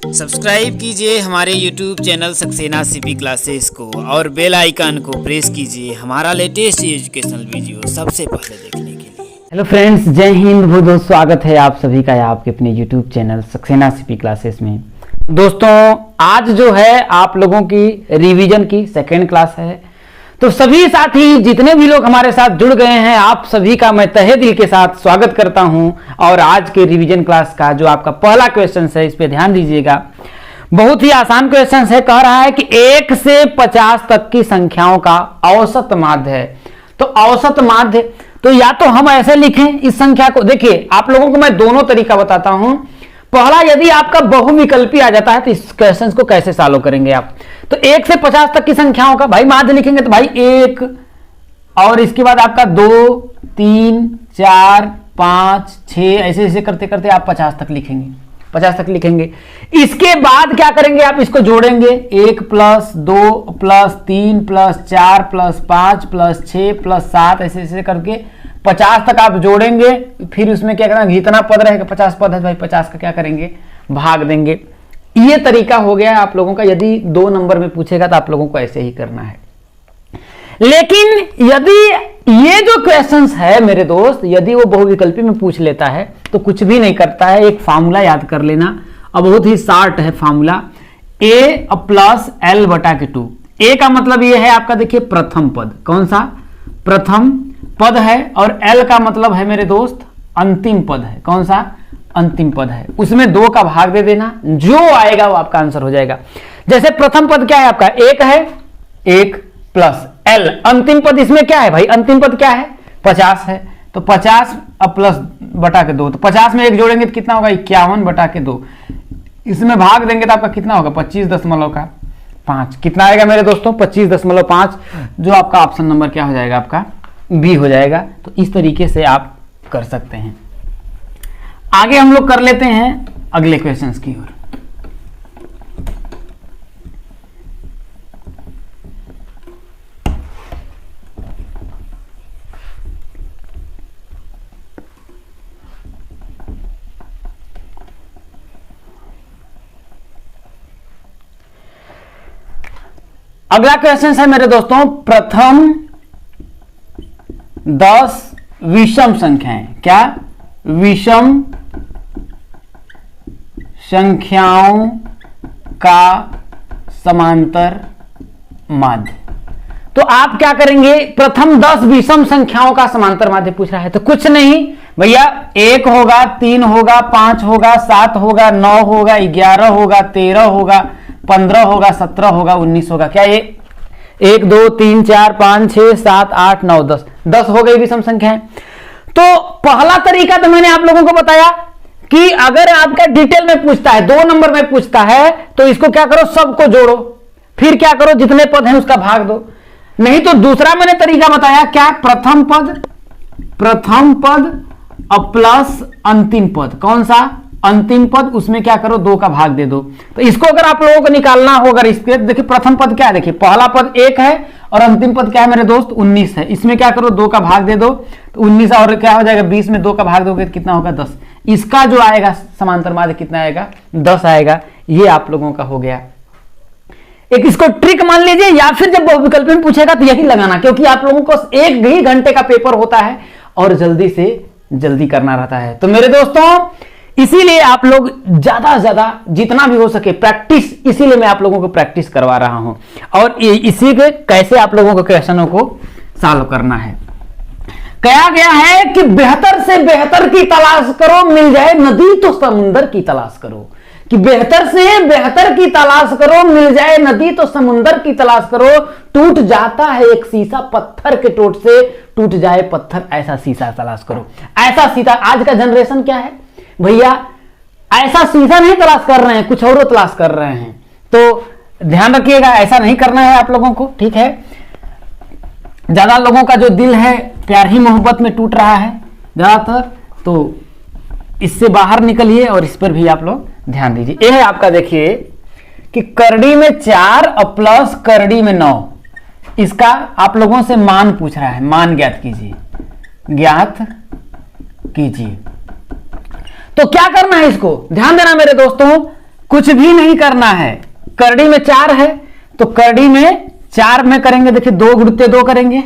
Subscribe कीजिए हमारे YouTube channel Saxena CP classes को और बेल आइकन को प्रेस कीजिए हमारा लेटेस्ट एजुकेशनल वीडियो सबसे पहले देखने के लिए। हेलो फ्रेंड्स, जय हिंद। बहुत बहुत स्वागत है आप सभी का आपके अपने YouTube channel Saxena CP classes में। दोस्तों, आज जो है आप लोगों की रिवीजन की सेकेंड क्लास है, तो सभी साथी जितने भी लोग हमारे साथ जुड़ गए हैं आप सभी का मैं तहे दिल के साथ स्वागत करता हूं। और आज के रिवीजन क्लास का जो आपका पहला क्वेश्चन है इस पे ध्यान दीजिएगा। बहुत ही आसान क्वेश्चन है। कह रहा है कि 1 से 50 तक की संख्याओं का औसत माध्य है। तो औसत माध्य, तो या तो हम ऐसे लिखें इस संख्या को। देखिए, आप लोगों को मैं दोनों तरीका बताता हूं। पहला, यदि आपका बहुविकल्पी आ जाता है तो इस क्वेश्चन को कैसे सॉल्व करेंगे आप। तो 1 से 50 तक की संख्याओं का भाई माध्य लिखेंगे तो भाई 1 और इसके बाद आपका 2, 3, 4, 5, 6 ऐसे ऐसे करते करते आप 50 तक लिखेंगे। 50 तक लिखेंगे। इसके बाद क्या करेंगे आप इसको जोड़ेंगे। 1 plus 2 plus 3 plus 4 plus 5 plus 6 plus 7 ऐसे ऐसे करके 50 तक आप जोड़ेंगे। फिर उसमें क्या करना, जितना पद रहेगा 50 पद है भाई 50 का क्या करेंगे, भाग देंगे। ये तरीका हो गया आप लोगों का। यदि 2 नंबर में पूछेगा तो आप लोगों को ऐसे ही करना है। लेकिन यदि ये जो क्वेश्चंस है मेरे दोस्त, यदि वो बहुविकल्पी में पूछ लेता है तो कुछ भी नहीं करता है। एक फार्मूला याद कर लेना, और बहुत ही शार्ट है फार्मूला। a प्लस एल बटा के 2। ए का मतलब ये है आपका, देखिए प्रथम पद। कौन सा? प्रथम पद है। और एल का मतलब है मेरे दोस्त अंतिम पद है। कौन सा? अंतिम पद है। उसमें 2 का भाग दे देना, जो आएगा वो आपका आंसर हो जाएगा। जैसे प्रथम पद क्या है आपका, 1 है, 1 प्लस एल। अंतिम पद इसमें क्या है भाई, अंतिम पद क्या है, 50 है। तो 50 अब प्लस बटा के 2, तो 50 में 1 जोड़ेंगे तो कितना होगा, 51 बटा के 2। इसमें भाग देंगे तो आपका कितना होगा, 25.5। कितना आएगा मेरे दोस्तों, 25.5, जो आपका ऑप्शन नंबर क्या हो जाएगा, आपका बी हो जाएगा। तो इस तरीके से आप कर सकते हैं। आगे हम लोग कर लेते हैं अगले क्वेश्चंस की ओर। अगला क्वेश्चन है मेरे दोस्तों, प्रथम 10 विषम संख्याएं। क्या? विषम संख्याओं का समांतर माध्य। तो आप क्या करेंगे, प्रथम 10 विषम संख्याओं का समांतर माध्य पूछ रहा है। तो कुछ नहीं भैया, 1 होगा, 3 होगा, 5 होगा, 7 होगा, 9 होगा, 11 होगा, 13 होगा, 15 होगा, 17 होगा, 19 होगा। क्या ये 1 2 3 4 5 6 7 8 9 10 हो गई विषम संख्याएं। तो पहला तरीका तो मैंने आप लोगों को बताया कि अगर आपका डिटेल में पूछता है, 2 नंबर में पूछता है, तो इसको क्या करो, सबको जोड़ो, फिर क्या करो, जितने पद हैं उसका भाग दो। नहीं तो दूसरा मैंने तरीका बताया, क्या? प्रथम पद और प्लस अंतिम पद। कौन सा? अंतिम पद। उसमें क्या करो, 2 का भाग दे दो। तो इसको अगर आप लोगों को निकालना हो, अगर इसके देखिए प्रथम पद क्या है, देखिए पहला पद 1 है और अंतिम पद क्या है मेरे दोस्त, 19 है। इसमें क्या करो, 2 का भाग दे दो, तो 19 और क्या हो जाएगा, 20 में 2 का भाग दोगे तो कितना होगा, 10। इसका जो आएगा समांतर माध्य कितना आएगा, 10 आएगा। ये आप लोगों का हो गया। एक इसको ट्रिक मान लीजिए, या फिर जब बहुविकल्प में पूछेगा तो यही लगाना, क्योंकि आप लोगों को 1 ही घंटे का पेपर होता है और जल्दी से जल्दी करना रहता है। तो मेरे दोस्तों, इसीलिए आप लोग ज्यादा से ज्यादा जितना भी हो सके प्रैक्टिस, इसीलिए मैं आप लोगों को प्रैक्टिस करवा रहा हूं। और इसी के कैसे आप लोगों को क्वेश्चनों को सॉल्व करना है। कहा गया है कि बेहतर से बेहतर की तलाश करो, मिल जाए नदी तो समुंदर की तलाश करो। कि बेहतर से बेहतर की तलाश करो, मिल जाए नदी तो समुंदर की तलाश करो। टूट जाता है एक शीशा पत्थर के टोट से, टूट जाए पत्थर ऐसा शीशा तलाश करो। ऐसा शीशा, आज का जनरेशन क्या है भैया, ऐसा शीशा नहीं तलाश कर रहे हैं, कुछ और तलाश कर रहे हैं। तो ध्यान रखिएगा, ऐसा नहीं करना है आप लोगों को, ठीक है। ज्यादा लोगों का जो दिल है प्यार ही मोहब्बत में टूट रहा है ज्यादातर, तो इससे बाहर निकलिए और इस पर भी आप लोग ध्यान दीजिए। यह है आपका, देखिए कि करड़ी में 4 और प्लस करड़ी में 9, इसका आप लोगों से मान पूछ रहा है। मान ज्ञात कीजिए। तो क्या करना है, इसको ध्यान देना मेरे दोस्तों। कुछ भी नहीं करना है। करड़ी में 4 है तो करड़ी में 4 में करेंगे देखिए 2 गुणित्ते 2 करेंगे,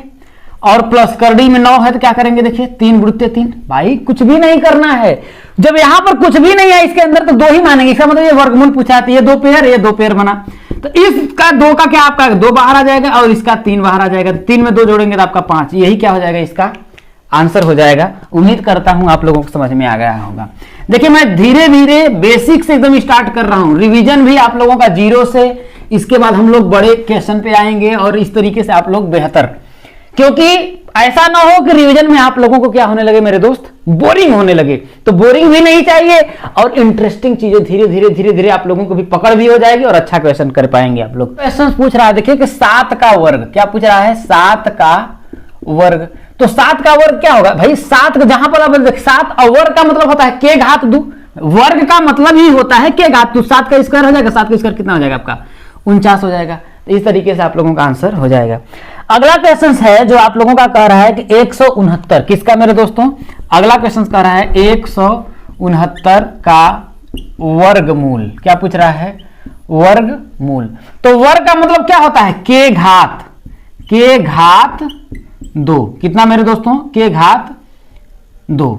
और प्लस करड़ी में 9 है तो क्या करेंगे देखिए 3 गुणित्ते 3। भाई कुछ भी नहीं करना है। जब यहां पर कुछ भी नहीं है इसके अंदर तो 2 ही मानेंगे, इसका मतलब ये वर्गमूल पूछा है, ये 2 पेयर, ये 2 पेयर बना, तो इसका 2 का क्या आपका 2 बाहर आ जाएगा और इसका 3 बाहर आ जाएगा, 3 में 2 जोड़ेंगे तो आपका 5। यही क्या हो जाएगा, इसका आंसर हो जाएगा। उम्मीद करता हूं आप लोगों को समझ में आ गया होगा। देखिए मैं धीरे धीरे बेसिक से एकदम स्टार्ट कर रहा हूं, रिवीजन भी आप लोगों का 0 से, इसके बाद हम लोग बड़े क्वेश्चन पे आएंगे और इस तरीके से आप लोग बेहतर, क्योंकि ऐसा ना हो कि रिवीजन में आप लोगों को क्या होने लगे मेरे दोस्त, बोरिंग होने लगे। तो बोरिंग भी नहीं चाहिए और इंटरेस्टिंग चीजें धीरे धीरे आप लोगों को भी पकड़ भी हो जाएगी और अच्छा क्वेश्चन कर पाएंगे आप लोग। क्वेश्चन पूछ रहा है देखिए कि 7 का वर्ग, क्या पूछ रहा है 7 का वर्ग। तो 7 का वर्ग क्या होगा भाई, 7 जहां पर 7 वर्ग का मतलब होता है के घात 2, वर्ग का मतलब ही होता है के घात 2। 7 का स्क्वायर हो जाएगा, 7 का स्क्वायर कितना हो जाएगा आपका 49 हो जाएगा। तो इस तरीके से आप लोगों का आंसर हो जाएगा। अगला क्वेश्चन है जो आप लोगों का कह रहा है कि 169 किसका मेरे दोस्तों, अगला क्वेश्चन कह रहा है 169 का वर्गमूल। क्या पूछ रहा है, वर्गमूल। तो वर्ग का मतलब क्या होता है के घात 2। कितना मेरे दोस्तों, के घात 2।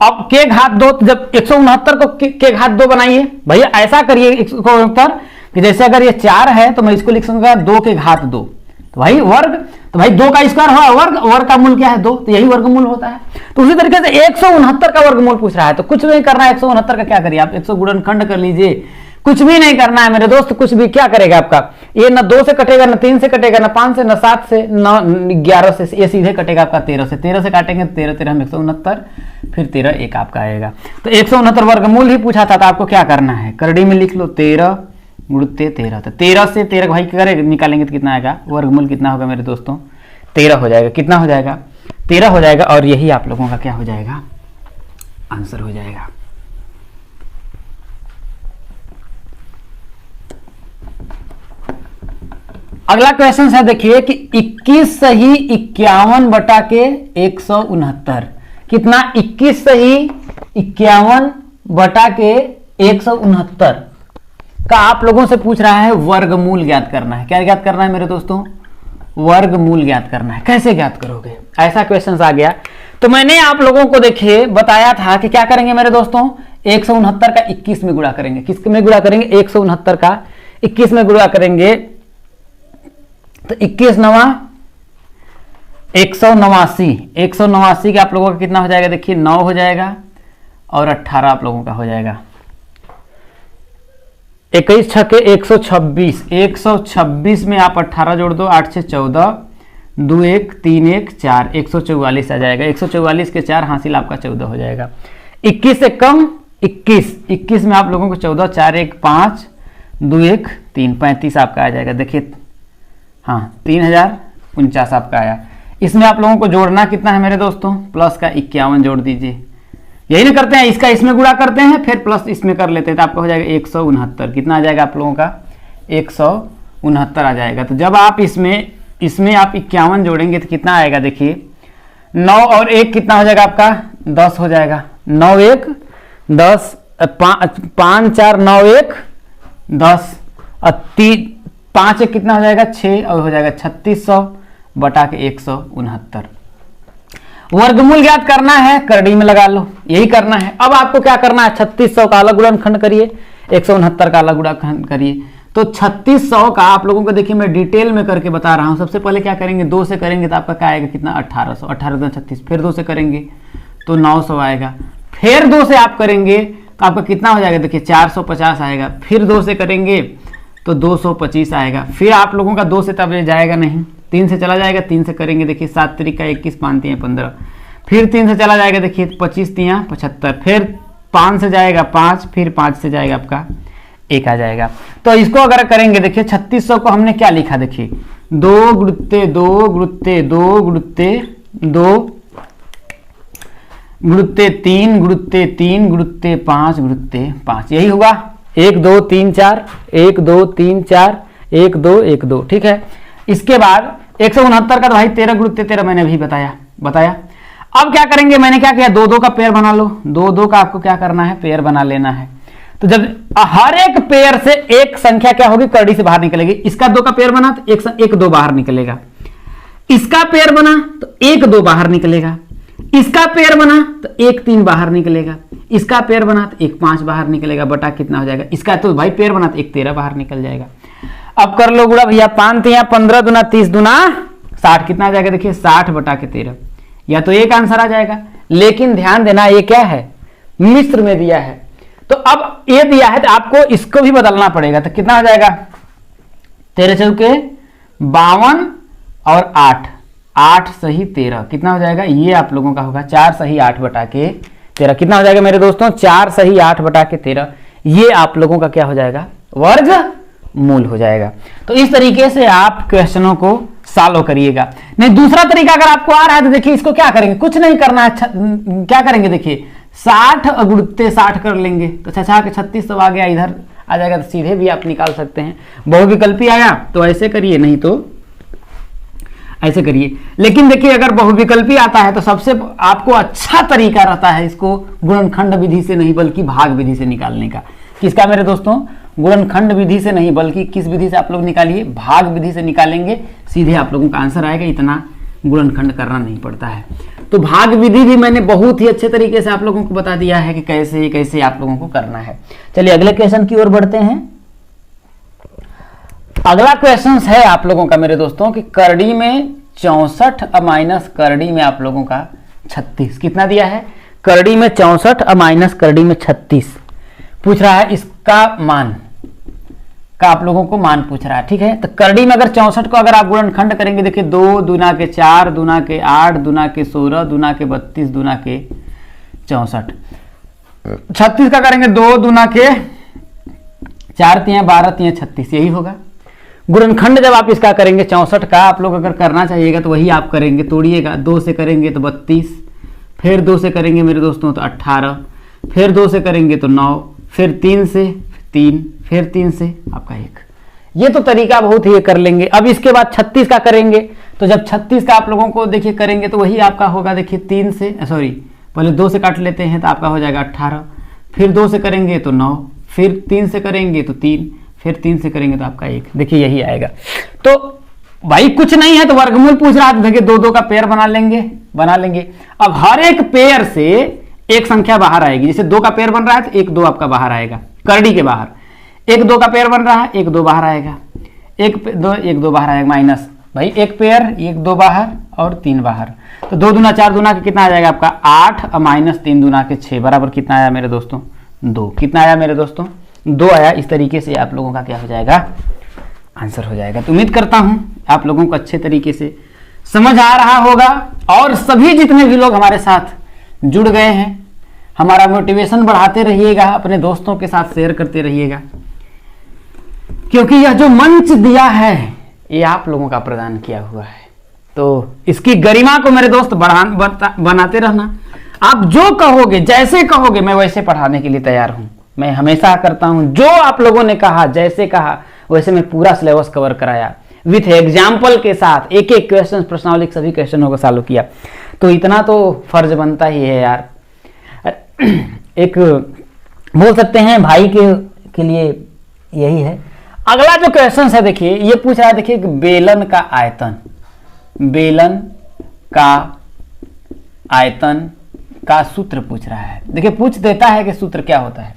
अब के घात 2, जब 169 को के घात 2 बनाइए भैया, ऐसा करिए 169 कि जैसे अगर ये 4 है तो मैं इसको लिख सकूंगा 2 के घात 2, तो भाई वर्ग, तो भाई 2 का स्क्वायर हुआ वर्ग का मूल क्या है 2, तो यही वर्गमूल होता है। तो उसी तरीके से 169 का वर्गमूल पूछ रहा है, तो कुछ नहीं करना है। 169 का क्या करिए आप 100 गुणनखंड कर लीजिए, कुछ भी नहीं करना है मेरे दोस्त। कुछ भी क्या करेगा आपका, ये ना 2 से कटेगा, ना 3 से कटेगा, ना 5 से, ना 7 से, ना 11 से, ये सीधे कटेगा आपका 13 से। 13 से काटेंगे 13 13 हम 169, फिर 13 1 आपका आएगा। तो 169 वर्गमूल ही पूछा था, तो आपको क्या करना है करड़ी में लिख लो 13 गुणित्ते 13। तो 13 से 13 भाई करे निकालेंगे तो कितना आएगा, वर्गमूल कितना होगा मेरे दोस्तों 13 हो जाएगा। कितना हो जाएगा 13 हो जाएगा, और यही आप लोगों का क्या हो जाएगा आंसर हो जाएगा। अगला क्वेश्चन है देखिए कि 21 सही 51 बटा के 169। कितना 21 सही 51 बटा के 169 का आप लोगों से पूछ रहा है वर्गमूल ज्ञात करना है। क्या ज्ञात करना है मेरे दोस्तों, वर्गमूल ज्ञात करना है। कैसे ज्ञात करोगे, ऐसा क्वेश्चन आ गया। तो मैंने आप लोगों को देखिए बताया था कि क्या करेंगे मेरे दोस्तों, 169 का 21 में गुणा करेंगे। किस में गुणा करेंगे, 169 का 21 में गुणा करेंगे। तो 21 नवा 189, 189 का आप लोगों का कितना हो जाएगा देखिए 9 हो जाएगा, और 18 आप लोगों का हो जाएगा। 21 छके 126, 126 में आप 18 जोड़ दो, 8 से 14, 2 1 3 1 4, 144 आ जाएगा। 144 के 4 हासिल आपका 14 हो जाएगा। 21 से कम 21 में आप लोगों को 14, 4 1 5, 2 1 3, 35 आपका आ जाएगा। देखिए हाँ 3049 आपका आया। इसमें आप लोगों को जोड़ना कितना है मेरे दोस्तों, प्लस का 51 जोड़ दीजिए। यही ना करते हैं, इसका इसमें गुणा करते हैं फिर प्लस इसमें कर लेते हैं, तो आपका हो जाएगा 169। कितना आ जाएगा आप लोगों का 169 आ जाएगा। तो जब आप इसमें आप 51 जोड़ेंगे तो कितना आएगा देखिए 9 और 1 कितना हो जाएगा आपका 10 हो जाएगा। 9 1 10, 5 4 9 1 10, और 5 1 कितना हो जाएगा 6, और हो जाएगा 3600 बटा के 169। वर्गमूल ज्ञात करना है, करड़ी में लगा लो, यही करना है। अब आपको क्या करना है, 3600 का अलग गुणनखंड करिए, 169 का अलग गुणनखंड करिए। तो 3600 का आप लोगों को देखिए मैं डिटेल में करके बता रहा हूं। सबसे पहले क्या करेंगे, 2 से करेंगे तो आपका क्या आएगा कितना 1800, 18 36, फिर 2 से करेंगे तो 900 आएगा, फिर 2 से आप करेंगे तो आपका कितना हो जाएगा देखिए 450 आएगा, फिर 2 से करेंगे तो 225 आएगा। फिर आप लोगों का 2 से तब जाएगा नहीं, 3 से चला जाएगा, 3 से करेंगे देखिए 7 त्रिका 21, 5 3 15, फिर 3 से चला जाएगा देखिए 25 3 75, फिर 5 से जाएगा 5, फिर 5 से जाएगा आपका 1 आ जाएगा। तो इसको अगर करेंगे देखिए 3600 को हमने क्या लिखा देखिए 2 गुणित्ते 2 गुणित्ते 2 गुणित्ते 2 गुणित्ते 3 गुणित्ते 3 गुणित्ते 5 गुणित्ते 5, यही हुआ 1 2 3 4, 1 2 3 4, 1 2 1 2, ठीक है। इसके बाद 169 का तो भाई 13 गुणित्ते 13 मैंने अभी बताया। अब क्या करेंगे, मैंने क्या किया 2 2 का पेयर बना लो, 2 2 का आपको क्या करना है पेयर बना लेना है। तो जब हर एक पेयर से एक संख्या क्या होगी, करड़ी से बाहर निकलेगी। इसका 2 का पेयर बना तो एक 2 बाहर निकलेगा, इसका पेयर बना तो 1 2 बाहर निकलेगा, इसका पेयर बना तो 1 3 बाहर निकलेगा, इसका पेयर बना तो 1 5 बाहर निकलेगा, बटा कितना हो जाएगा, इसका तो भाई पेयर बना तो 1 13 बाहर निकल जाएगा। अब कर लो गुणा भैया, 5 3 15 दूना 30 दूना 60, कितना आ जाएगा देखिए 60 बटा के 13, या तो एक आंसर आ जाएगा। लेकिन ध्यान देना ये क्या है, मिश्र में दिया है, तो अब ये दिया है तो आपको इसको भी बदलना पड़ेगा। तो कितना आ जाएगा, 13 चौके 52 और 8 सही 13, कितना हो जाएगा, ये आप लोगों का होगा 4 सही 8 बटा के 13, कितना हो जाएगा मेरे दोस्तों, 4 सही 8 बटा के 13, ये आप लोगों का क्या हो जाएगा, वर्ग मूल हो जाएगा। तो इस तरीके से आप क्वेश्चनों को सॉल्व करिएगा। नहीं, दूसरा तरीका अगर आपको आ रहा है तो देखिए इसको क्या करेंगे, कुछ नहीं करना है, क्या करेंगे देखिए 60 गुणते 60 कर लेंगे, तो 6 के 36 तो आ गया, इधर आ जाएगा, तो सीधे भी आप निकाल सकते हैं। बहुविकल्पी आया तो ऐसे करिए, नहीं तो ऐसे करिए। लेकिन देखिए अगर बहुविकल्पी आता है तो सबसे आपको अच्छा तरीका रहता है इसको गुणनखंड विधि से नहीं बल्कि भाग विधि से निकालने का। किसका मेरे दोस्तों, गुणनखंड विधि से नहीं बल्कि किस विधि से आप लोग निकालिए, भाग विधि से निकालेंगे, सीधे आप लोगों का आंसर आएगा, इतना गुणनखंड करना नहीं पड़ता है। तो भाग विधि भी मैंने बहुत ही अच्छे तरीके से आप लोगों को बता दिया है कि कैसे कैसे आप लोगों को करना है। चलिए अगले क्वेश्चन की ओर बढ़ते हैं। अगला क्वेश्चन है आप लोगों का मेरे दोस्तों कि करड़ी में 64 माइनस करड़ी में आप लोगों का 36, कितना दिया है, करड़ी में 64 माइनस करड़ी में 36 पूछ रहा है, इसका मान का आप लोगों को मान पूछ रहा है। ठीक है, तो करड़ी में अगर 64 को अगर आप गुणनखंड करेंगे, देखिए 2 दूना के 4 दूना के 8 दूना के 16 दूना के 32 दूना के 64, 36 का करेंगे 2 दूना के 4 3 12 3 36, यही होगा गुणनखंड। जब आप इसका करेंगे 64 का आप लोग अगर करना चाहिएगा तो वही आप करेंगे, तोड़िएगा, 2 से करेंगे तो 32, फिर 2 से करेंगे मेरे दोस्तों तो 18, फिर 2 से करेंगे तो 9, फिर 3 से 3, फिर 3 से आपका 1। ये तो तरीका बहुत ही कर लेंगे। अब इसके बाद 36 का करेंगे, तो जब 36 का आप लोगों को देखिए करेंगे तो वही आपका होगा, देखिए 3 से सॉरी पहले 2 से काट लेते हैं तो आपका हो जाएगा 18, फिर 2 से करेंगे तो 9, फिर 3 से करेंगे तो 3, फिर 3 से करेंगे तो आपका 1, देखिए यही आएगा। तो भाई कुछ नहीं है तो वर्गमूल पूछ रहा है, देखिए 2 2 का पेयर बना लेंगे। अब हर एक पेयर से एक संख्या बाहर आएगी, जैसे 2 का पेयर बन रहा है तो 1 2 आपका बाहर आएगा, करड़ी के बाहर 1 2 का पेयर बन रहा है, 1 2 बाहर आएगा, 1 2 बाहर आएगा, माइनस भाई 1 पेयर 1 2 बाहर और 3 बाहर, तो 2 दूना 4 दूना के कितना आ जाएगा आपका 8 और माइनस 3 दूना के 6 बराबर कितना आया मेरे दोस्तों 2, कितना आया मेरे दोस्तों 2 आया। इस तरीके से आप लोगों का क्या हो जाएगा, आंसर हो जाएगा। तो उम्मीद करता हूं आप लोगों को अच्छे तरीके से समझ आ रहा होगा, और सभी जितने भी लोग हमारे साथ जुड़ गए हैं, हमारा मोटिवेशन बढ़ाते रहिएगा, अपने दोस्तों के साथ शेयर करते रहिएगा, क्योंकि यह जो मंच दिया है ये आप लोगों का प्रदान किया हुआ है। तो इसकी गरिमा को मेरे दोस्त बनाते रहना। आप जो कहोगे जैसे कहोगे मैं वैसे पढ़ाने के लिए तैयार हूं। मैं हमेशा करता हूं जो आप लोगों ने कहा, जैसे कहा वैसे मैं पूरा सिलेबस कवर कराया विथ एग्जाम्पल के साथ, एक एक क्वेश्चन प्रश्नावली के सभी क्वेश्चनों को सॉल्व किया। तो इतना तो फर्ज बनता ही है यार, एक बोल सकते हैं भाई के लिए यही है। अगला जो क्वेश्चन है देखिए, ये पूछ रहा है, देखिए बेलन का आयतन का सूत्र पूछ रहा है। देखिए पूछ देता है कि सूत्र क्या होता है,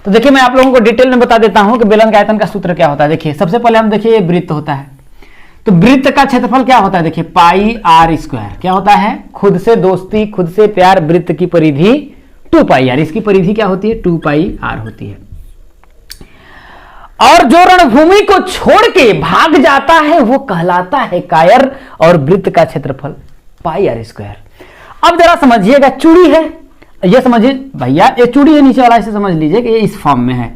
तो देखिए मैं आप लोगों को डिटेल में बता देता हूं कि बेलन का आयतन का सूत्र क्या होता है। देखिए सबसे पहले हम देखिए वृत्त होता है, तो वृत्त का क्षेत्रफल क्या होता है, देखिए पाई आर स्क्वायर क्या होता है, खुद से दोस्ती खुद से प्यार, वृत्त की परिधि 2 पाई आर, इसकी परिधि क्या होती है 2 पाई आर होती है। और जो रणभूमि को छोड़ के भाग जाता है वो कहलाता है कायर, और वृत्त का क्षेत्रफल पाई आर स्क्वायर। अब जरा समझिएगा, चूड़ी है, ये समझिए भैया ये चूड़ी है, नीचे वाला इसे समझ लीजिए कि ये इस फॉर्म में है।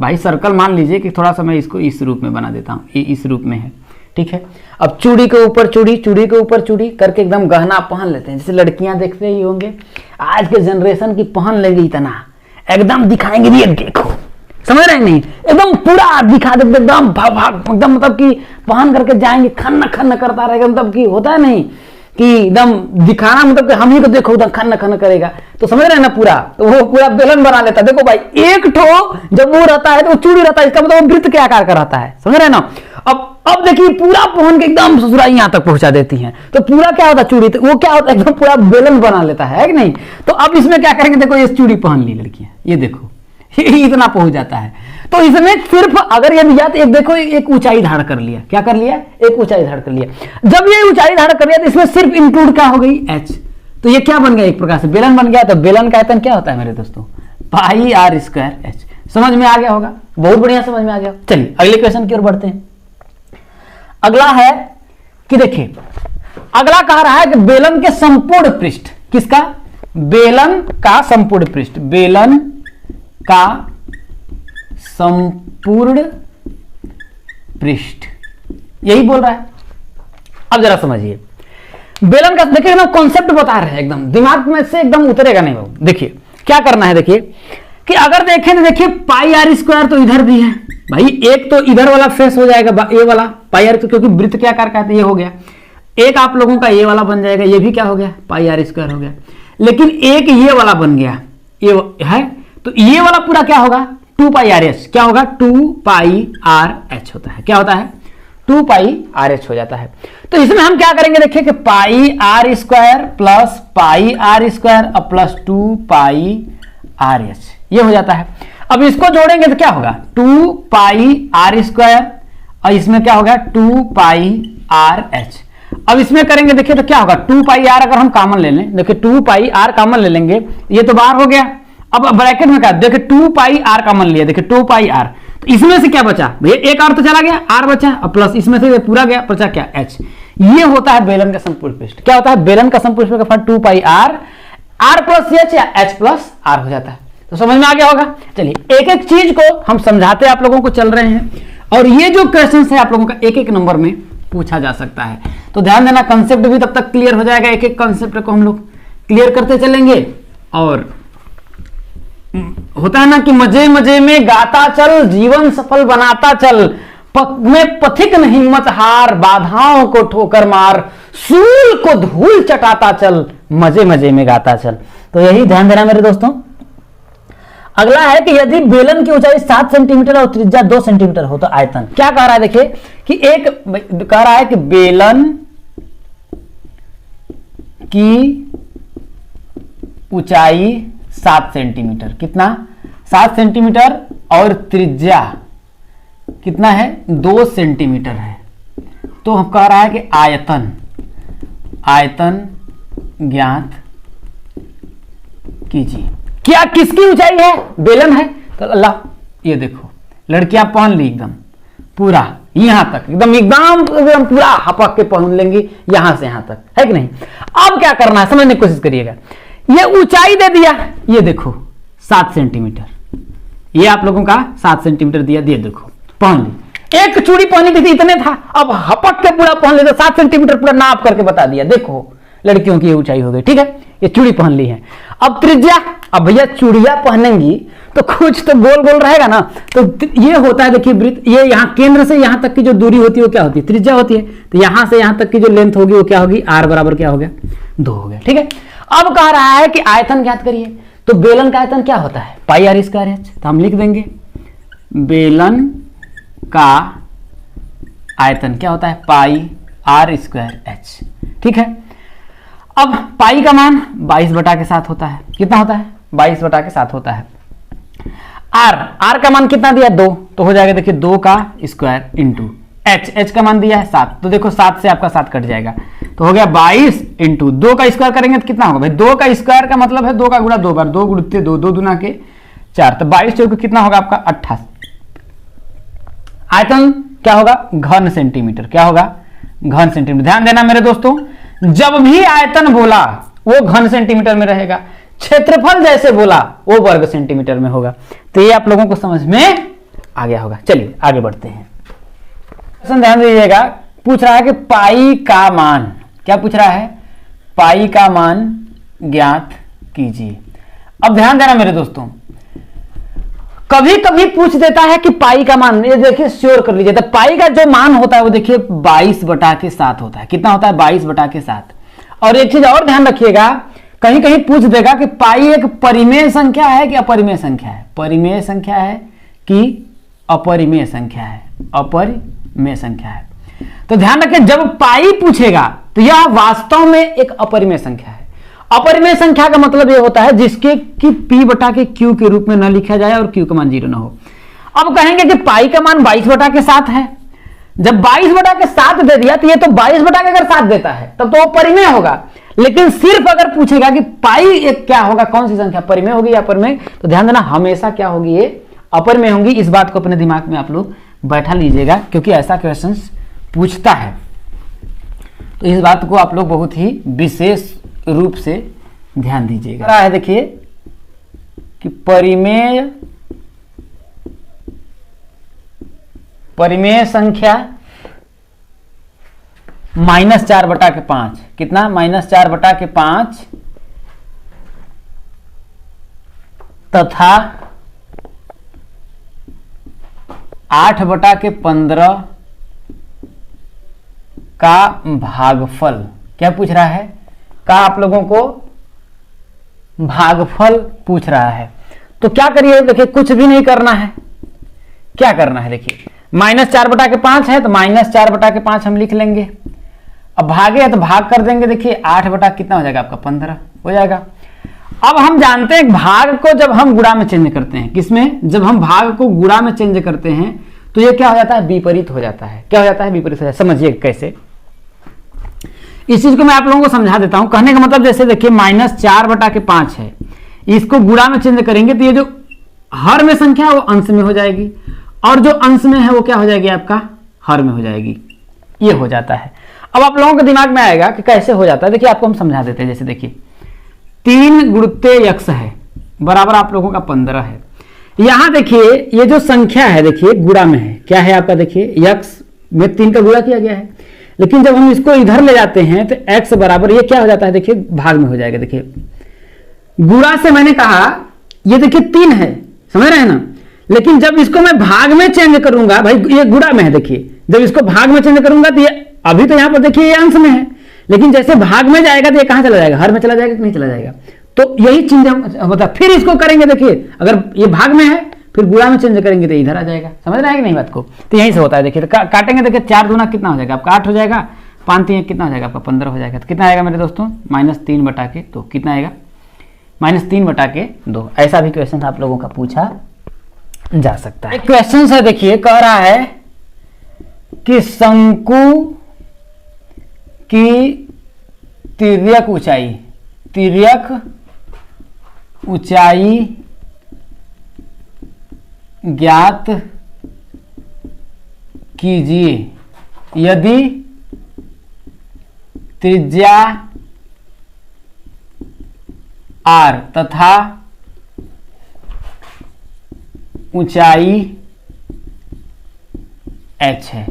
भाई सर्कल मान लीजिए कि थोड़ा सा मैं इसको इस रूप में बना देता हूं, ये इस रूप में है, ठीक है। अब चूड़ी के ऊपर चूड़ी, चूड़ी के ऊपर चूड़ी करके एकदम गहना पहन लेते हैं, जैसे लड़कियां देखते ही होंगे आज के जनरेशन की, पहन लेंगे इतना एकदम दिखाएंगे, ये देखो समझ रहे नहीं, एकदम पूरा दिखा देते एकदम एकदम, मतलब कि पहन करके जाएंगे, खन्न खन्न करता रहेगा, मतलब कि होता है नहीं कि एकदम दिखाना, मतलब कि हम ही को देखो एकदम खन्न खन्न करेगा। तो समझ रहे हैं ना पूरा, तो वो पूरा बेलन बना लेता है। देखो भाई एक ठो जब वो रहता है तो वो चूड़ी रहता है, इसका मतलब वो वृत्त के आकार का रहता है, समझ रहे हैं ना। अब देखिए पूरा पहन के एकदम ससुराई यहां तक पहुंचा देती हैं, तो पूरा क्या होता है चूड़ी, तो वो क्या होता है एकदम पूरा बेलन बना लेता है कि नहीं। तो अब इसमें क्या करेंगे, देखो ये चूड़ी पहन ली लड़कियां, ये देखो इतना पहुंच जाता है। तो इसमें सिर्फ अगर ये दिया तो एक देखो एक ऊंचाई धारण कर लिया, क्या कर लिया, एक ऊंचाई धारण कर लिया। जब ये ऊंचाई धारण कर लिया तो इसमें सिर्फ इंक्लूड क्या हो गई, h, तो ये क्या बन गया, एक प्रकार से बेलन बन गया। तो बेलन का आयतन क्या होता है मेरे दोस्तों, पाई r स्क्वायर h। समझ में आ गया होगा, बहुत बढ़िया समझ में आ गया। चलिए अगले क्वेश्चन की ओर बढ़ते हैं। अगला है कि देखिए, अगला कह रहा है कि बेलन के संपूर्ण पृष्ठ, किसका, बेलन का संपूर्ण पृष्ठ, बेलन का संपूर्ण पृष्ठ, यही बोल रहा है। अब जरा समझिए बेलन का, देखिए ना कॉन्सेप्ट बता रहे हैं, एकदम दिमाग में से एकदम उतरेगा नहीं वो। देखिए क्या करना है, देखिए कि अगर देखें तो देखिए पाई आर स्क्वायर तो इधर भी है भाई, एक तो इधर वाला फेस हो जाएगा ये वाला पाई आर, क्योंकि वृत्त क्या आकार का है, ये हो गया। एक आप लोगों का ये वाला बन जाएगा, ये भी क्या हो गया, पाई आर स्क्वायर हो गया। लेकिन एक ये वाला बन गया, ये है, तो ये वाला पूरा क्या होगा, 2 पाई आर एच, क्या होगा 2 पाई आर एच होता है, क्या होता है 2 पाई आर एच हो जाता है। तो इसमें हम क्या करेंगे, देखिए कि pi r square plus pi r square और प्लस 2 पाई आर एच, ये हो जाता है। अब इसको जोड़ेंगे तो क्या होगा 2 पाई आर स्क्वायर और इसमें क्या होगा 2 पाई आर एच। अब इसमें करेंगे देखिए तो क्या होगा 2 पाई आर, अगर हम कॉमन ले लें, देखिए 2 पाई आर कॉमन ले लेंगे, ये तो बाहर हो गया। अब ब्रैकेट में क्या, देखिए 2 पाई आर कॉमन लिया, देखिए 2 पाई आर, तो इसमें से क्या बचा भैया, एक आर तो चला गया, आर बचा, और प्लस इसमें से पूरा गया, बचा क्या एच। ये होता है बेलन का संपूर्ण पृष्ठ। क्या होता है बेलन का संपूर्ण पृष्ठ का 2 pi are, are plus H या एच प्लस आर हो जाता है। तो समझ में आ गया होगा। चलिए एक एक चीज को हम समझाते आप लोगों को चल रहे हैं, और ये जो क्वेश्चन है आप लोगों का एक एक नंबर में पूछा जा सकता है। तो ध्यान देना, कंसेप्ट भी तब तक क्लियर हो जाएगा, एक एक कंसेप्ट को हम लोग क्लियर करते चलेंगे। और होता है ना कि मजे मजे में गाता चल, जीवन सफल बनाता चल, में पथिक न हिम्मत हार, बाधाओं को ठोकर मार, सूल को धूल चटाता चल, मजे मजे में गाता चल। तो यही ध्यान देना मेरे दोस्तों। अगला है कि यदि बेलन की ऊंचाई 7 सेंटीमीटर और त्रिज्या 2 सेंटीमीटर हो तो आयतन, क्या कह रहा है, देखिए कि एक कह रहा है कि बेलन की ऊंचाई 7 सेंटीमीटर, कितना 7 सेंटीमीटर, और त्रिज्या कितना है 2 सेंटीमीटर है। तो हम कह रहा है कि आयतन, आयतन ज्ञात कीजिए। क्या किसकी ऊंचाई है, बेलन है, तो अल्लाह ये देखो लड़कियां पहन ली एकदम पूरा यहां तक, एकदम पूरा हपक के पहन लेंगी यहां से यहां तक, है कि नहीं। अब क्या करना है समझने की कोशिश करिएगा। ये ऊंचाई दे दिया, ये देखो 7 सेंटीमीटर, ये आप लोगों का 7 सेंटीमीटर दिया, ये देखो पहन ली, एक चूड़ी पहनी थी इतने था, अब हपक के पूरा पहन लेते 7 सेंटीमीटर पूरा नाप करके बता दिया, देखो लड़कियों की ऊंचाई हो गई, ठीक है, ये चूड़ी पहन ली है। अब त्रिज्या, अब भैया चूड़िया पहनेंगी तो कुछ तो गोल गोल रहेगा ना, तो ये होता है देखिए वृत्त, ये यहाँ केंद्र से यहाँ तक की जो दूरी होती है वो क्या होती है, त्रिज्या होती है। तो यहां से यहां तक की जो लेंथ होगी वो क्या होगी, आर बराबर क्या हो गया 2 हो गया, ठीक है। अब कह रहा है कि आयतन ज्ञात करिए, तो बेलन का आयतन क्या होता है पाई आर स्क्वायर एच, तो हम लिख देंगे बेलन का आयतन क्या होता है पाई आर स्क्वायर एच, ठीक है। अब पाई का मान 22/7 होता है, कितना होता है 22/7 होता है। आर का मान कितना दिया 2, तो हो जाएगा देखिए 2 का स्क्वायर इंटू एच का मान दिया है 7, तो देखो 7 से आपका 7 कट जाएगा, तो हो गया 22 इंटू 2 का स्क्वायर करेंगे तो कितना होगा भाई, 2 का स्क्वायर का मतलब है 2 का गुणा 2 बार, 2 गुणते 2, 2 दूना के 4, तो 22 चौके कितना होगा आपका 28। आयतन क्या होगा घन सेंटीमीटर, क्या होगा घन सेंटीमीटर। ध्यान देना मेरे दोस्तों, जब भी आयतन बोला वो घन सेंटीमीटर में रहेगा, क्षेत्रफल जैसे बोला वो वर्ग सेंटीमीटर में होगा। तो ये आप लोगों को समझ में आ गया होगा। चलिए आगे बढ़ते हैं, ध्यान दीजिएगा, पूछ रहा है कि पाई का मान, क्या पूछ रहा है पाई का मान ज्ञात कीजिए। अब ध्यान देना मेरे दोस्तों, कभी कभी पूछ देता है कि पाई का मान, ये देखिए श्योर कर लीजिए, तो पाई का जो मान होता है वो देखिए 22/7 होता है, कितना होता है 22/7। और एक चीज और ध्यान रखिएगा, कहीं कहीं पूछ देगा कि पाई एक परिमेय संख्या है कि अपरिमेय संख्या है, परिमेय संख्या है कि अपरिमेय संख्या है, अपरिमेय संख्या है। तो ध्यान रखें, जब पाई पूछेगा तो यह वास्तव में एक अपरिमेय संख्या है। अपरिमेय संख्या का मतलब यह होता है जिसके कि p बटा के q के रूप में न लिखा जाए और q का मान 0 ना हो। अब कहेंगे कि पाई का मान 22 बटा के 7 है। जब 22 बटा के 7 दे दिया तो ये तो 22 बटा के अगर 7 देता है तब तो वो परिमेय होगा। लेकिन सिर्फ अगर पूछेगा कि पाई एक क्या होगा, कौन सी संख्या परिमेय होगी या अपरिमेय, तो ध्यान देना हमेशा क्या होगी, ये अपरिमेय होंगी। इस बात को अपने दिमाग में आप लोग बैठा लीजिएगा, क्योंकि ऐसा क्वेश्चन पूछता है। तो इस बात को आप लोग बहुत ही विशेष रूप से ध्यान दीजिएगा। क्या है देखिए कि परिमेय संख्या -4 बटा के 5, कितना, -4 बटा के 5 तथा 8 बटा के 15 का भागफल। क्या पूछ रहा है, का आप लोगों को भागफल पूछ रहा है। तो क्या करिए, देखिए कुछ भी नहीं करना है। क्या करना है, देखिए -4 बटा के 5 है तो -4 बटा के 5 हम लिख लेंगे। अब भागे है तो भाग कर देंगे। देखिए 8 बटा कितना हो जाएगा आपका, 15 हो जाएगा। अब हम जानते हैं भाग को जब हम गुणा में चेंज करते हैं, किसमें, जब हम भाग को गुणा में चेंज करते हैं तो ये क्या हो जाता है, विपरीत हो जाता है। क्या हो जाता है, विपरीत हो जाता है। समझिए कैसे, इस चीज को मैं आप लोगों को समझा देता हूं। कहने का मतलब जैसे देखिए -4 बटा के 5 है, इसको गुणा में चेंज करेंगे तो ये जो हर में संख्या है वो अंश में हो जाएगी, और जो अंश में है वो क्या हो जाएगी, आपका हर में हो जाएगी। ये हो जाता है। अब आप लोगों के दिमाग में आएगा कि कैसे हो जाता है। देखिए आपको हम समझा देते हैं। जैसे देखिए 3 गुणित्ते x है बराबर आप लोगों का 15 है। यहां देखिए ये जो संख्या है देखिए गुणा में है, क्या है आपका, देखिए x में 3 का गुणा किया गया है। लेकिन जब हम इसको इधर ले जाते हैं तो x बराबर ये क्या हो जाता है, देखिए भाग में हो जाएगा। देखिए गुणा से मैंने कहा ये देखिए 3 है, समझ रहे हैं ना। लेकिन जब इसको मैं भाग में चेंज करूंगा, भाई ये गुणा में है, देखिए जब इसको भाग में चेंज करूंगा तो ये अभी तो यहां पर देखिए ये अंश में है, लेकिन जैसे भाग में जाएगा तो ये कहां चला जाएगा, हर में चला जाएगा कि नहीं चला जाएगा। तो यही चेंज होता है। फिर इसको करेंगे, देखिए अगर ये भाग में है फिर गुणा में चेंज करेंगे तो इधर आ जाएगा। समझ रहे हैं कि नहीं बात को। तो यहीं से होता है। देखिए तो काटेंगे, देखिए 4 दूना कितना हो जाएगा आपका, 8 हो जाएगा, 5 3 कितना हो जाएगा आपका, 15 हो जाएगा। तो कितना आएगा मेरे दोस्तों, -3 बटा के 2। कितना आएगा, -3 बटा के 2। ऐसा भी क्वेश्चन आप लोगों का पूछा जा सकता है। एक क्वेश्चन है, देखिए कह रहा है कि शंकु की तिर्यक ऊंचाई ज्ञात कीजिए यदि त्रिज्या r तथा ऊंचाई h है।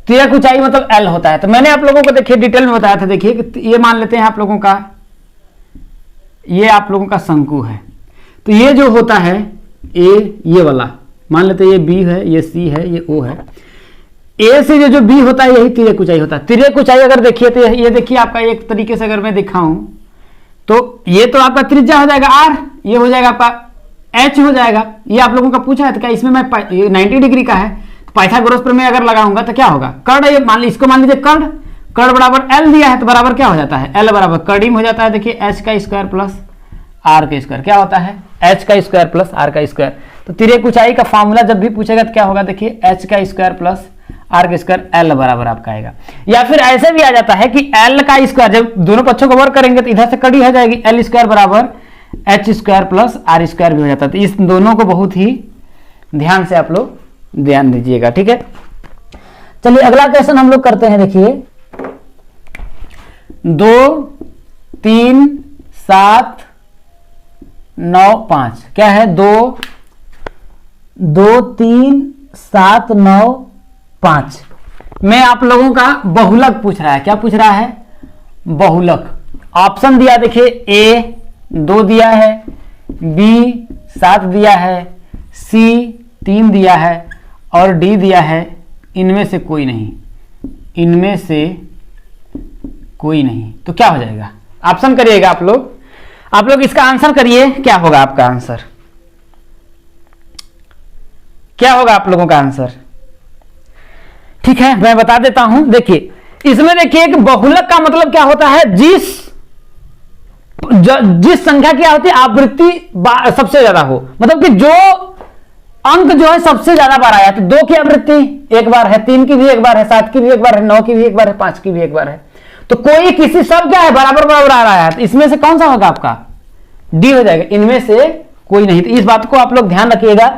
तिर्यक ऊंचाई मतलब L होता है। तो मैंने आप लोगों को देखिए डिटेल में बताया था। देखिए कि ये मान लेते हैं आप लोगों का, ये आप लोगों का शंकु है। तो ये जो होता है ये वाला मान लेते हैं, ये B है, ये C है, ये O है। A से जो B होता है यही तिर्यक ऊंचाई होता है। तिर्यक ऊंचाई अगर देखिए तो ये देखिए आपका एक तरीके से अगर मैं दिखाऊं तो ये तो आपका त्रिज्या हो जाएगा R, ये हो जाएगा आपका H हो जाएगा। ये आप लोगों का पूछा है तो क्या इसमें मैं 90 डिग्री का है तो पाइथागोरस प्रमेय अगर लगाऊंगा तो क्या होगा, कर्ण, ये मान लीजिए, इसको मान लीजिए कर्ण बराबर L दिया है तो बराबर क्या हो जाता है, L बराबर कर्डिम हो जाता है। देखिए h का स्क्वायर प्लस r का स्क्वायर क्या होता है, h का स्क्वायर प्लस r का स्क्वायर। तो तिर्यक ऊंचाई का फॉर्मूला जब भी पूछेगा तो क्या होगा, देखिए h का स्क्वायर प्लस r का स्क्वायर L बराबर आपका आएगा। या फिर ऐसे भी आ जाता है कि L का स्क्वायर, जब दोनों पक्षों को वर्ग करेंगे तो इधर से कड़ी हो जाएगी, L स्क्वायर बराबर h square plus r square भी हो जाता है। तो इस दोनों को बहुत ही ध्यान से आप लोग ध्यान दीजिएगा, ठीक है। चलिए अगला क्वेश्चन हम लोग करते हैं। देखिए 2 3 7 9 5 क्या है, 2 3 7 9 5 में आप लोगों का बहुलक पूछ रहा है। क्या पूछ रहा है, बहुलक। ऑप्शन दिया देखिए, A 2 दिया है, B 7 दिया है, C 3 दिया है और D दिया है इनमें से कोई नहीं, इनमें से कोई नहीं। तो क्या हो जाएगा, ऑप्शन करिएगा आप लोग। आप लोग इसका आंसर करिए, क्या होगा आपका आंसर, क्या होगा आप लोगों का आंसर। ठीक है, मैं बता देता हूं। देखिए इसमें देखिए कि बहुलक का मतलब क्या होता है, जिस संख्या क्या होती है आवृत्ति सबसे ज्यादा हो, मतलब कि जो अंक जो है सबसे ज्यादा बार आया, तो 2 की आवृत्ति एक बार है, 3 की भी एक बार है, 7 की भी एक बार है, 9 की भी एक बार है, 5 की भी एक बार है। तो कोई किसी सब क्या है बराबर बराबर आ रहा है, तो इसमें से कौन सा होगा आपका, डी हो जाएगा, इनमें से कोई नहीं। तो इस बात को आप लोग ध्यान रखिएगा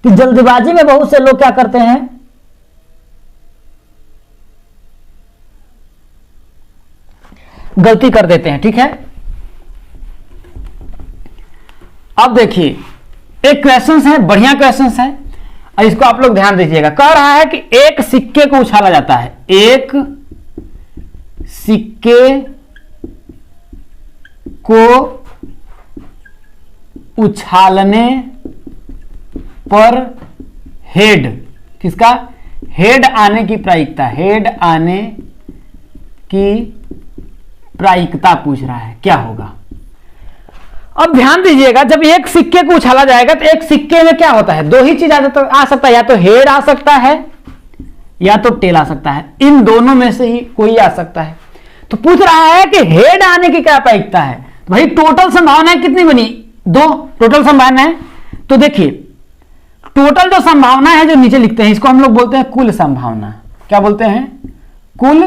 कि जल्दबाजी में बहुत से लोग क्या करते हैं, गलती कर देते हैं। ठीक है, अब देखिए एक क्वेश्चन है, बढ़िया क्वेश्चन है, और इसको आप लोग ध्यान दीजिएगा। कह रहा है कि एक सिक्के को उछाला जाता है, एक सिक्के को उछालने पर हेड, किसका, हेड आने की प्रायिकता, हेड आने की प्रायिकता पूछ रहा है, क्या होगा। अब ध्यान दीजिएगा, जब एक सिक्के को उछाला जाएगा तो एक सिक्के में क्या होता है, 2 ही चीज आ सकता है, या तो हेड आ सकता है या तो टेल आ सकता है, इन दोनों में से ही कोई आ सकता है। तो पूछ रहा है कि हेड आने की क्या प्रायिकता है। तो भाई टोटल संभावनाएं कितनी बनी, 2 टोटल संभावनाएं। तो देखिए टोटल जो संभावना है जो नीचे लिखते हैं, इसको हम लोग बोलते हैं कुल संभावना। क्या बोलते हैं, कुल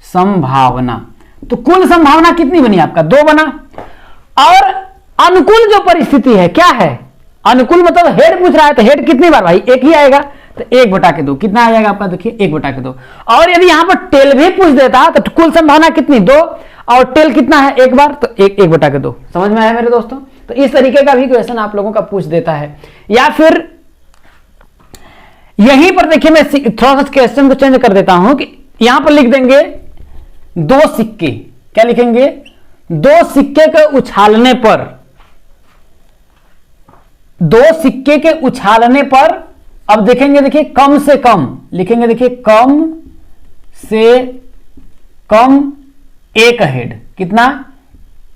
संभावना। तो कुल संभावना कितनी बनी आपका, 2 बना। और अनुकूल जो परिस्थिति है क्या है, अनुकूल मतलब हेड पूछ रहा है, तो हेड कितनी बार भाई, 1 ही आएगा, तो 1/2 कितना आ जाएगा आपका, देखिए 1/2। और यदि यहां पर टेल भी पूछ देता तो कुल संभावना कितनी, 2, और टेल कितना है, 1 बार, तो 1/2। समझ में आया मेरे दोस्तों। तो इस तरीके का भी क्वेश्चन आप लोगों का पूछ देता है। या फिर यहीं पर देखिए मैं थोड़ा सा क्वेश्चन को चेंज कर देता हूं कि यहां पर लिख देंगे 2 सिक्के, क्या लिखेंगे, 2 सिक्के के उछालने पर, 2 सिक्के के उछालने पर, अब देखेंगे, देखिए कम से कम लिखेंगे, देखिए कम से कम 1 हेड, कितना,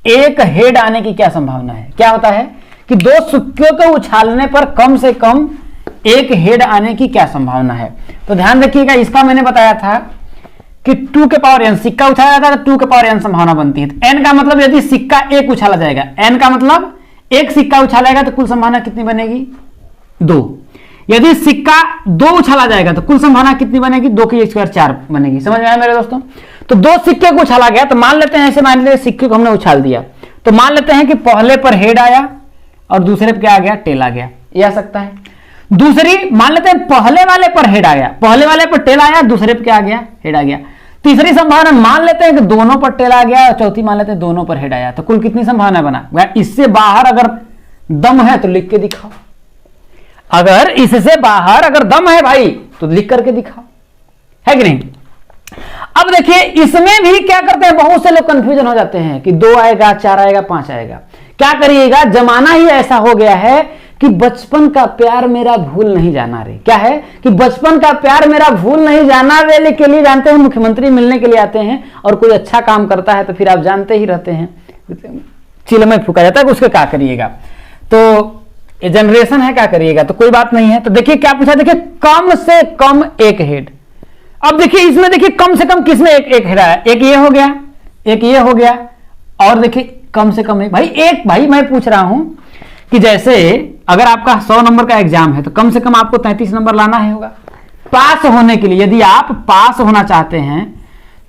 1 हेड आने की क्या संभावना है। क्या होता है कि 2 सिक्कों के उछालने पर कम से कम 1 हेड आने की क्या संभावना है। तो ध्यान रखिएगा, इसका मैंने बताया था कि 2 के पावर n, सिक्का उछाला जाता है तो 2 के पावर n संभावना बनती है। तो n का मतलब यदि सिक्का 1 उछाला जाएगा, n का मतलब 1 सिक्का उछालेगा तो कुल संभावना कितनी बनेगी, 2। यदि सिक्का 2 उछाला जाएगा तो कुल संभावना कितनी बनेगी, 2 की स्क्वायर 4 बनेगी। समझ में आया मेरे दोस्तों। तो 2 सिक्के को उछाला गया, तो मान लेते हैं ऐसे, मान लेते सिक्के को हमने उछाल दिया, तो मान लेते हैं कि पहले पर हेड आया और दूसरे पर क्या आ गया, टेल आ गया, ये आ सकता है। दूसरी मान लेते हैं पहले वाले पर हेड आ गया, पहले वाले पर टेल आया, दूसरे पर क्या आ गया, हेड आ गया। तीसरी संभावना मान लेते हैं कि दोनों पर टेल आ गया, और चौथी मान लेते हैं दोनों पर हेड आया। तो कुल कितनी संभावना बना, इससे बाहर अगर दम है तो लिख के दिखाओ, अगर इससे बाहर अगर दम है भाई तो लिख करके दिखाओ, है कि नहीं। अब देखिए इसमें भी क्या करते हैं, बहुत से लोग कंफ्यूजन हो जाते हैं कि 2 आएगा, 4 आएगा, 5 आएगा। क्या करिएगा, जमाना ही ऐसा हो गया है कि बचपन का प्यार मेरा भूल नहीं जाना रे। क्या है कि बचपन का प्यार मेरा भूल नहीं जाना रे के लिए जानते हैं, मुख्यमंत्री मिलने के लिए आते हैं, और कोई अच्छा काम करता है तो फिर आप जानते ही रहते हैं, चिल में फूका जाता है, उसके क्या करिएगा। तो ये जनरेशन है, क्या करिएगा, तो कोई बात नहीं है। तो देखिए क्या पूछा, देखिए कम से कम 1 हेड। अब देखिए इसमें देखिए कम से कम किसमें एक हेड आया, एक ये हो गया, एक ये हो गया, और देखिए कम से कम एक, भाई मैं पूछ रहा हूं कि जैसे अगर आपका 100 नंबर का एग्जाम है तो कम से कम आपको 33 नंबर लाना ही होगा पास होने के लिए। यदि आप पास होना चाहते हैं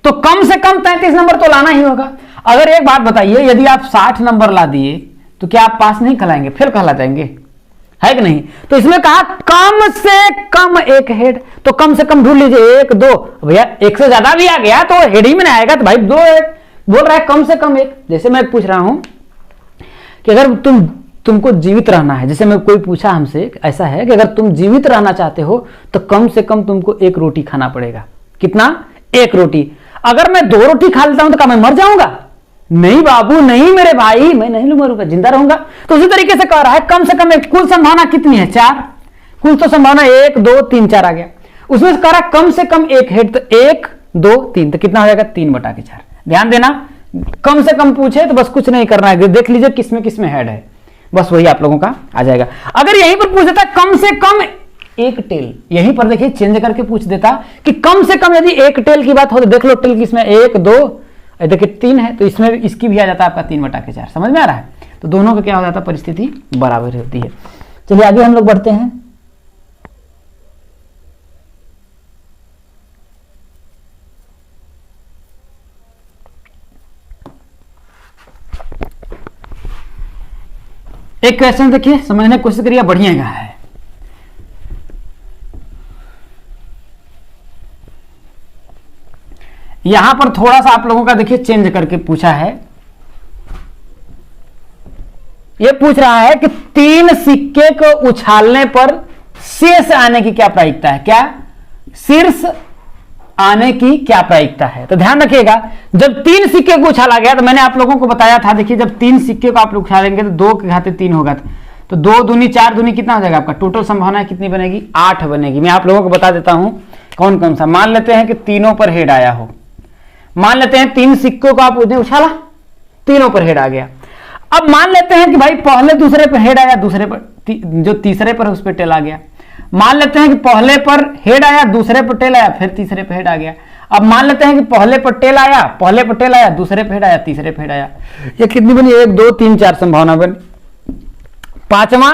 तो कम से कम 33 नंबर तो लाना ही होगा। अगर एक बात बताइए, यदि आप 60 नंबर ला दिए तो क्या आप पास नहीं कहलाएंगे, फेल कहला जाएंगे, है कि नहीं। तो इसमें कहा कम से कम 1 हेड, तो कम से कम ढूंढ लीजिए 1, 2, भैया 1 से ज्यादा भी आ गया तो हेड ही में आएगा, तो भाई 2 हेड बोल रहा है, कम से कम 1। जैसे मैं पूछ रहा हूं कि अगर तुमको जीवित रहना है, जैसे मैं कोई पूछा हमसे, ऐसा है कि अगर तुम जीवित रहना चाहते हो तो कम से कम तुमको 1 रोटी खाना पड़ेगा। कितना, 1 रोटी। अगर मैं 2 रोटी खा लेता हूं तो क्या मैं मर जाऊंगा, नहीं बाबू नहीं मेरे भाई, मैं नहीं मरूंगा, जिंदा रहूंगा। तो उसी तरीके से कह रहा है कम से कम 1। कुल संभावना कितनी है, 4। कुल तो संभावना 1, 2, 3, 4 आ गया। उसमें से कह रहा है कम से कम 1 हेड, तो 1, 2, 3, तो कितना हो जाएगा, 3/4। ध्यान देना, कम से कम पूछे तो बस कुछ नहीं करना है, देख लीजिए किसमें किसमें हेड है, बस वही आप लोगों का आ जाएगा। अगर यहीं पर पूछ देता कम से कम एक टेल, यहीं पर देखिए चेंज करके पूछ देता कि कम से कम यदि एक टेल की बात हो तो देख लो टेल किसमें 1 2 देखिए 3 है, तो इसमें इसकी भी आ जाता है आपका 3/4। समझ में आ रहा है? तो दोनों का क्या हो जाता है, परिस्थिति बराबर होती है। चलिए आगे हम लोग बढ़ते हैं। एक क्वेश्चन देखिए, समझने की कोशिश करिए, बढ़िया है। यहां पर थोड़ा सा आप लोगों का देखिए चेंज करके पूछा है। यह पूछ रहा है कि 3 सिक्के को उछालने पर शीर्ष आने की क्या प्रायिकता है, क्या शीर्ष आने की क्या प्रायिकता है। तो ध्यान रखिएगा, जब 3 सिक्के को उछाला गया तो मैंने आप लोगों को बताया था, देखिए जब 3 सिक्के को आप लोग उछालेंगे तो 2 के घाते 3 होगा, तो 2 दूनी 4 दूनी कितना हो जाएगा आपका, टोटल संभावना कितनी बनेगी, 8 बनेगी। मैं आप लोगों को बता देता हूं कौन कौन सा। मान लेते हैं कि तीनों पर हेड आया हो, मान लेते हैं 3 सिक्कों को आप उछाला, तीनों पर हेड आ गया। अब मान लेते हैं कि भाई पहले दूसरे पर हेड आया, दूसरे पर जो तीसरे पर उस पर टेल आ गया। मान लेते हैं कि पहले पर हेड आया, दूसरे पर टेल आया, फिर तीसरे पर हेड आ गया। अब मान लेते हैं कि पहले पर टेल आया, पहले पर टेल आया, दूसरे पर हेड आया, तीसरे पर हेड आया। ये कितनी बनी, 1 2 3 4 संभावना बनी। पांचवा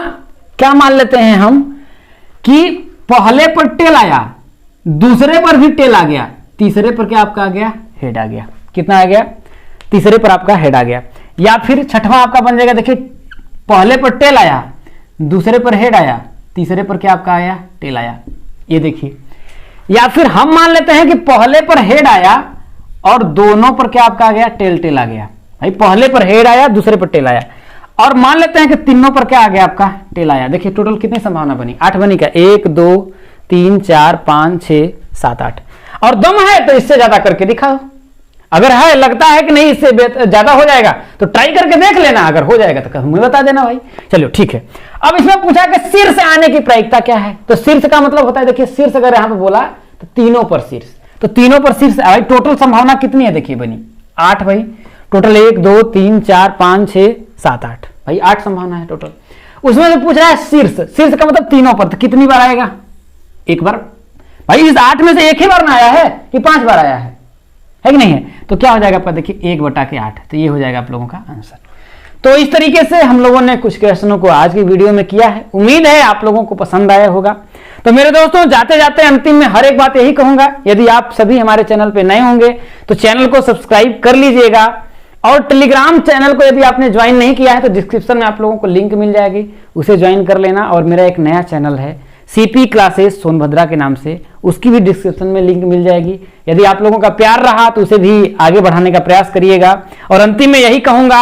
क्या मान लेते हैं हम कि पहले पर टेल आया, दूसरे पर भी टेल आ गया, तीसरे पर क्या आपका आ गया, हेड आ गया। कितना आ गया, तीसरे पर आपका हेड आ गया। या फिर छठवां आपका बन जाएगा, देखिए पहले पर टेल आया, दूसरे पर हेड आया, तीसरे पर क्या आपका आया, टेल आया। ये देखिए, या फिर हम मान लेते हैं कि पहले पर हेड आया और दोनों पर क्या आपका आ गया, टेल टेल आ गया। भाई पहले पर हेड आया, दूसरे पर टेल आया, और मान लेते हैं कि तीनों पर क्या आ गया आपका, टेल आया। देखिए टोटल कितनी संभावना बनी, 8 बनी क्या, 1 2 3 4 5 6 7 8। और दम है तो इससे ज्यादा करके दिखाओ, अगर है लगता है कि नहीं इससे ज्यादा हो जाएगा तो ट्राई करके देख लेना, अगर हो जाएगा तो हमें बता देना भाई। चलिए ठीक है। अब इसमें पूछा कि शीर्ष आने की प्रायिकता क्या है, तो शीर्ष का मतलब होता है, देखिए शीर्ष अगर यहां पे बोला तो तीनों पर शीर्ष, तो तीनों पर शीर्ष भाई टोटल संभावना कितनी है, देखिए बनी 8 भाई, टोटल 1 2 3 4 5 6 7 8 भाई 8 संभावना है टोटल। उसमें से पूछ रहा है शीर्ष, शीर्ष का मतलब तीनों पर, तो कितनी बार आएगा, एक बार। भाई इस 8 में से एक ही बार ना आया है कि 5 बार आया है कि नहीं है, तो क्या हो जाएगा आपका, देखिए 1/8, तो ये हो जाएगा आप लोगों का आंसर। तो इस तरीके से हम लोगों ने कुछ क्वेश्चनों को आज की वीडियो में किया है, उम्मीद है आप लोगों को पसंद आया होगा। तो मेरे दोस्तों जाते जाते अंतिम में हर एक बात यही कहूंगा, यदि आप सभी हमारे चैनल पे नए होंगे तो चैनल को सब्सक्राइब कर लीजिएगा, और टेलीग्राम चैनल को यदि आपने ज्वाइन नहीं किया है तो डिस्क्रिप्शन में आप लोगों को लिंक मिल जाएगी, उसे ज्वाइन कर लेना। और मेरा एक नया चैनल है सीपी क्लासेस सोनभद्रा के नाम से, उसकी भी डिस्क्रिप्शन में लिंक मिल जाएगी। यदि आप लोगों का प्यार रहा तो उसे भी आगे बढ़ाने का प्रयास करिएगा। और अंतिम में यही कहूंगा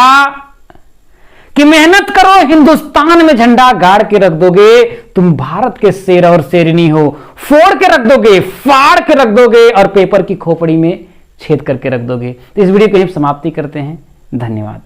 कि मेहनत करो, हिंदुस्तान में झंडा गाड़ के रख दोगे, तुम भारत के शेर और शेरनी हो, फोड़ के रख दोगे, फाड़ के रख दोगे, और पेपर की खोपड़ी में छेद करके रख दोगे। तो इस वीडियो को यहीं समाप्ति करते हैं, धन्यवाद।